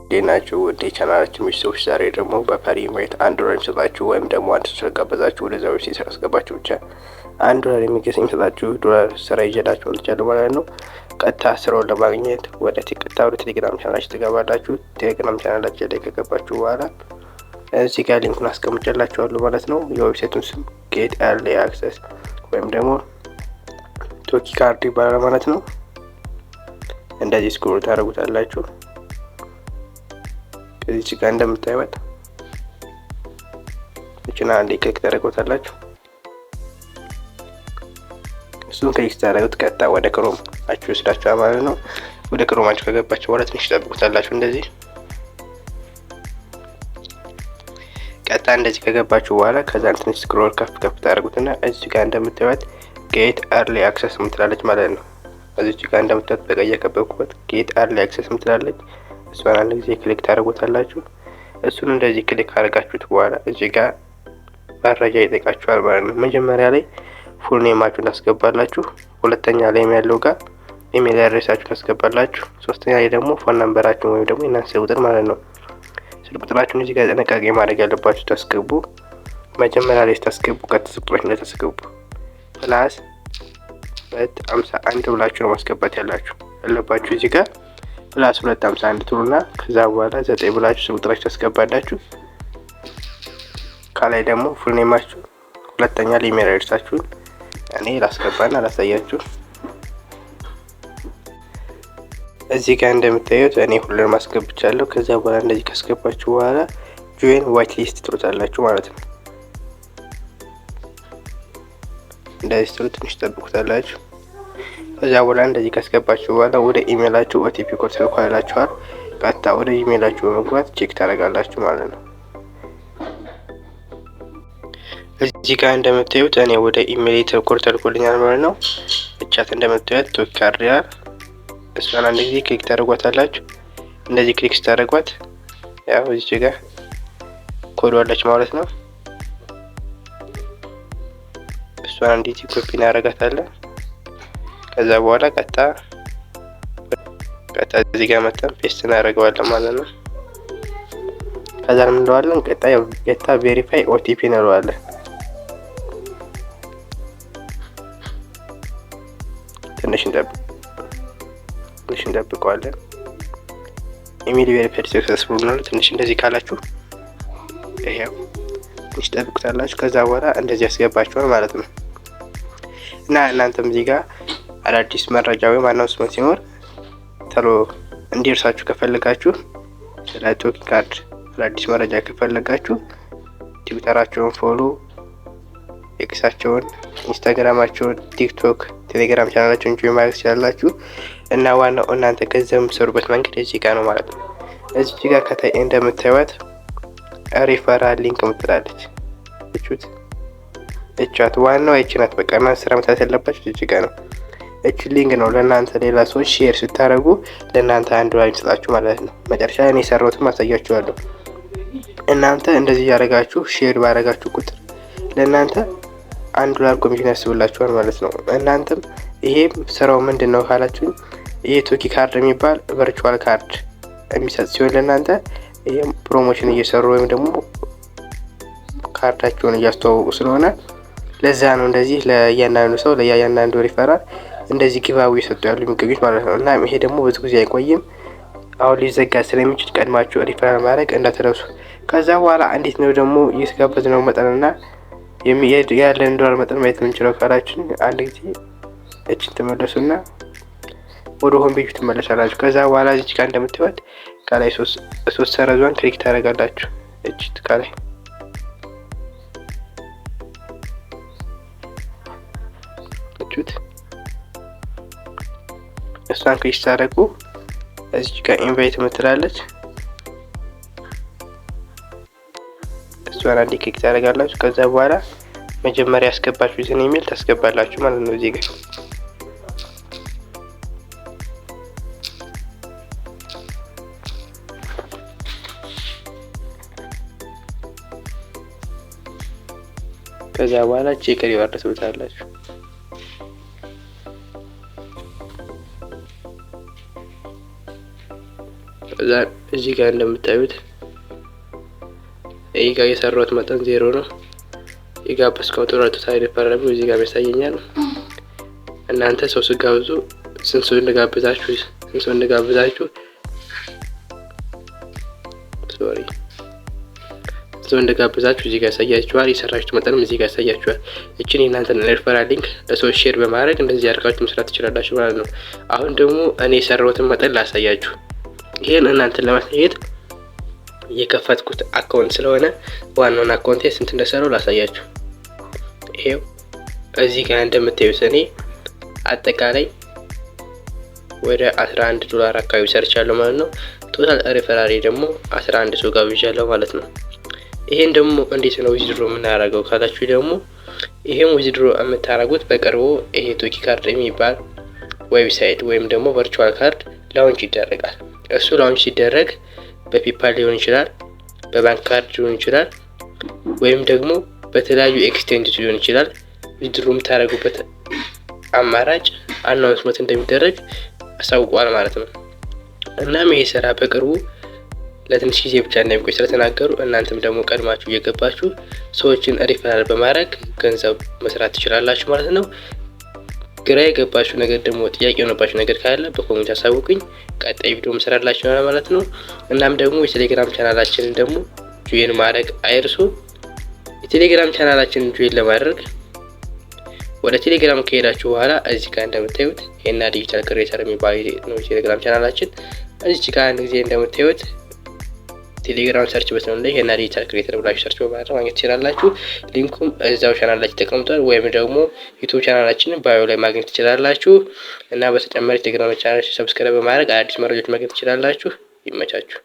ዴናችሁ ወደ ቻናላችን ቤተሰቦች ዛሬ ደግሞ በፓሪ ኢንቫይት $1 የሚሰጣችሁ ወይም ደግሞ አንድ ሰው ጋበዛችሁ ወደዛ ዌብሳይት አስገባችሁ ብቻ $1 የሚገኝ የሚሰጣችሁ ዶላር ስራ ይዤላችሁ መጥቻለሁ ማለት ነው። ቀጥታ ስራውን ለማግኘት ወደ ቴሌግራም ቻናላችን ትገባላችሁ። ቴሌግራም ቻናላችን ላይ ከገባችሁ በኋላ እዚህ ጋር ሊንኩን አስቀምጬላችኋለሁ ማለት ነው። የዌብሳይቱን ስም ጌት ኤርሊ አክሰስ ወይም ደግሞ ቶኪ ካርድ ይባላል ማለት ነው። እንደዚህ ስክሮል ታደርጉታላችሁ። እዚህ ጋር እንደምታዩት እቺና አንዴ ክሊክ ታደርጉታላችሁ። እሱን ክሊክ ታደርጉት ቀጥታ ወደ ክሮም ይወስዳችኋል ማለት ነው። ወደ ክሮማችሁ ከገባችሁ በኋላ ትንሽ ታጥቁታላችሁ። እንደዚህ ቀጥታ እንደዚህ ከገባችሁ በኋላ ከዛ ትንሽ ስክሮል ከፍ ታደርጉትና እዚህ ጋር እንደምታዩት ጌት ኤርሊ አክሰስ ምትላለች ማለት ነው። እዚህ ጋር እንደምታዩት በቀይ ያከበብኩት ጌት ኤርሊ አክሰስ ምትላለች። እሷን አንድ ጊዜ ክሊክ ታደርጉታላችሁ። እሱን እንደዚህ ክሊክ አድርጋችሁት በኋላ እዚህ ጋር መረጃ ይጠይቃችኋል ማለት ነው። መጀመሪያ ላይ ፉል ኔማችሁን ታስገባላችሁ። ሁለተኛ ላይ ያለው ጋር ኢሜል አድሬሳችሁን ታስገባላችሁ። ሶስተኛ ላይ ደግሞ ፎን ነምበራችሁን ወይም ደግሞ የናንተ ቁጥር ማለት ነው። ስልክ ቁጥራችሁን እዚህ ጋር ጥንቃቄ ማድረግ ያለባችሁ ታስገቡ። መጀመሪያ ላይ ታስገቡ ቁጥራችሁን ላይ ታስገቡ ፕላስ 251 ብላችሁ ነው ማስገባት ያለባችሁ እዚህ ጋር ፕላስ 251 ትሉና ከዛ በኋላ 9 ብላችሁ ስልክ ቁጥራችሁ ታስገባላችሁ። ከላይ ደግሞ ፉል ኔማችሁ ሁለተኛ ላይ ኢሜል አድሬሳችሁን እኔ ላስገባና ላሳያችሁ። እዚህ ጋር እንደምታዩት እኔ ሁሉንም ማስገብቻለሁ። ከዛ በኋላ እንደዚህ ካስገባችሁ በኋላ ጆይን ዋይት ሊስት ትሉታላችሁ ማለት ነው። እንደዚህ ትሉ ትንሽ ጠብቁታላችሁ። ከዛ በኋላ እንደዚህ ካስገባችሁ በኋላ ወደ ኢሜላችሁ ኦቲፒ ኮድ ተልኳላችኋል። ቀጥታ ወደ ኢሜላችሁ በመግባት ቼክ ታደርጋላችሁ ማለት ነው። እዚህ ጋር እንደምታዩት እኔ ወደ ኢሜል ኮድ ተልኮልኛል ማለት ነው። ብቻት እንደምታዩት ቶኪ ካርድ እሷን አንድ ጊዜ ክሊክ ታደርጓታላችሁ። እንደዚህ ክሊክ ስታደርጓት ያው እዚህ ጋር ኮድ አለች ማለት ነው። እሷን እንዴት ኮፒ እናደርጋታለን። ከዛ በኋላ ቀጥታ እዚህ ጋር መተን ፔስት እናደርገዋለን ማለት ነው። ከዛ ምን እንለዋለን ቀጥታ ቬሪፋይ ኦቲፒ እንለዋለን። ትንሽ እንጠብቀዋለን። ኢሜል ቬሪፋይድ ሰክሰስፉል ነው። ትንሽ እንደዚህ ካላችሁ ይሄው ትንሽ ጠብቁታላችሁ። ከዛ በኋላ እንደዚህ ያስገባችኋል ማለት ነው። እና እናንተም እዚህ ጋር አዳዲስ መረጃ ወይም አናውንስመንት ሲኖር ቶሎ እንዲደርሳችሁ ከፈለጋችሁ ስለ ቶኪ ካርድ አዳዲስ መረጃ ከፈለጋችሁ ትዊተራቸውን ፎሎ፣ ኤክሳቸውን፣ ኢንስታግራማቸውን፣ ቲክቶክ፣ ቴሌግራም ቻናላቸውን ጆይን ማድረግ ትችላላችሁ። እና ዋናው እናንተ ገንዘብ የምትሰሩበት መንገድ እዚህ ጋር ነው ማለት ነው። እዚህ ጋር ከታይ እንደምታዩት ሪፈራል ሊንክ ምትላለች እቻት ዋናው አይችናት በቃ እናንተ ስራ መስራት ያለባችሁ እዚህ ጋር ነው። እቺ ሊንክ ነው ለእናንተ ሌላ ሰዎች ሼር ስታደርጉ ለእናንተ $1 ይሰጣችሁ ማለት ነው። መጨረሻ ላይ እኔ የሰራሁትን ማሳያችኋለሁ። እናንተ እንደዚህ ያደርጋችሁ ሼር ባደረጋችሁ ቁጥር ለእናንተ $1 ኮሚሽን ያስብላችኋል ማለት ነው። እናንተም ይሄ ስራው ምንድነው ካላችሁኝ ይሄ ቶኪ ካርድ የሚባል ቨርቹዋል ካርድ የሚሰጥ ሲሆን ለእናንተ ይሄ ፕሮሞሽን እየሰሩ ወይም ደግሞ ካርዳቸውን እያስተዋወቁ ስለሆነ ለዛ ነው እንደዚህ ለእያንዳንዱ ሰው ለእያንዳንዱ ሪፈራል እንደዚህ ጊቫዌ እየሰጡ ያሉ የሚገኙት ማለት ነው። እና ይሄ ደግሞ ብዙ ጊዜ አይቆይም። አሁን ሊዘጋ ስለሚችል ቀድማችሁ ሪፈራል ማድረግ እንዳትረሱ። ከዛ በኋላ እንዴት ነው ደግሞ እየተጋበዝነው መጠንና ያለን ዶላር መጠን ማየት የምንችለው ካላችሁ አንድ ጊዜ እቺን ተመለሱና ወደ ሆም ፔጅ ትመለሳላችሁ። ከዛ በኋላ እዚህ ጋር እንደምታዩት ከላይ ሶስት ሰረዟን ክሊክ ታደርጋላችሁ። እቺ ከላይ እሷን ክሊክ ታደርጉ እዚህ ጋር ኢንቫይት ምትላለች። እሷን አንዴ ክሊክ ታደርጋላችሁ። ከዛ በኋላ መጀመሪያ ያስገባችሁትን ኢሜል ታስገባላችሁ ማለት ነው እዚህ ጋር። ከዛ በኋላ ቼክ ሪዋርድ ትሉታላችሁ። ከዛ ከዛ እዚህ ጋር እንደምታዩት ይሄ ጋር የሰራሁት መጠን 0 ነው። የጋበዝከው ቶታል ሪፈራል እዚህ ጋር ያሳየኛል። እናንተ ሰው ስጋብዙ ስንት ሰው እንደጋበዛችሁ እዚህ ጋር ያሳያችኋል። የሰራችሁት መጠንም እዚህ ጋር ያሳያችኋል። እቺን የእናንተን ሪፈራል ሊንክ ለሰዎች ሼር በማድረግ እንደዚህ አድርጋችሁ መስራት ትችላላችሁ ማለት ነው። አሁን ደግሞ እኔ የሰራሁትን መጠን ላሳያችሁ። ይሄን እናንተን ለማሳየት የከፈትኩት አካውንት ስለሆነ ዋናውን አካውንት ስንት እንደሰራው ላሳያችሁ። ይሄው እዚህ ጋር እንደምታዩት እኔ አጠቃላይ ወደ $11 አካባቢ ሰርቻለሁ ማለት ነው። ቶታል ሪፈራሪ ደግሞ 11 ሰው ጋብዣለሁ ማለት ነው። ይሄን ደግሞ እንዴት ነው ዊዝድሮ የምናደርገው ካላችሁ ደግሞ ይሄን ዊዝድሮ የምታደርጉት በቅርቡ ይሄ ቶኪ ካርድ የሚባል ዌብሳይት ወይም ደግሞ ቨርቹዋል ካርድ ላውንች ይደረጋል። እሱ ላውንች ሲደረግ በፔፓል ሊሆን ይችላል፣ በባንክ ካርድ ሊሆን ይችላል፣ ወይም ደግሞ በተለያዩ ኤክስቼንጅ ሊሆን ይችላል። ዊዝድሮ የምታደርጉበት አማራጭ አናውንስመንት እንደሚደረግ አሳውቋል ማለት ነው። እናም ይሄ ስራ በቅርቡ ለትንሽ ጊዜ ብቻ እንደሚቆይ ስለተናገሩ እናንተም ደግሞ ቀድማችሁ እየገባችሁ ሰዎችን ሪፈራል በማድረግ ገንዘብ መስራት ትችላላችሁ ማለት ነው። ግራ የገባችሁ ነገር ደግሞ ጥያቄ የሆነባችሁ ነገር ካለ በኮሜንት አሳውቁኝ። ቀጣይ ቪዲዮ መስራላችሁ ማለት ነው። እናም ደግሞ የቴሌግራም ቻናላችንን ደግሞ ጆይን ማድረግ አይርሱ። የቴሌግራም ቻናላችንን ጆይን ለማድረግ ወደ ቴሌግራም ከሄዳችሁ በኋላ እዚህ ጋር እንደምታዩት ሄና ዲጂታል ክሬተር የሚባል ነው ቴሌግራም ቻናላችን። እዚህ ጋር አንድ ጊዜ እንደምታዩት ቴሌግራም ሰርች በተን ላይ ሄና ዲጂታል ክሬተር ብላችሁ ሰርች በማድረግ ማግኘት ትችላላችሁ። ሊንኩም እዛው ቻናላችን ተቀምጧል፣ ወይም ደግሞ ዩቲዩብ ቻናላችንን ባዮ ላይ ማግኘት ትችላላችሁ። እና በተጨማሪ ቴሌግራም ቻናላችን ሰብስክራይብ በማድረግ አዲስ መረጃዎች ማግኘት ትችላላችሁ። ይመቻችሁ።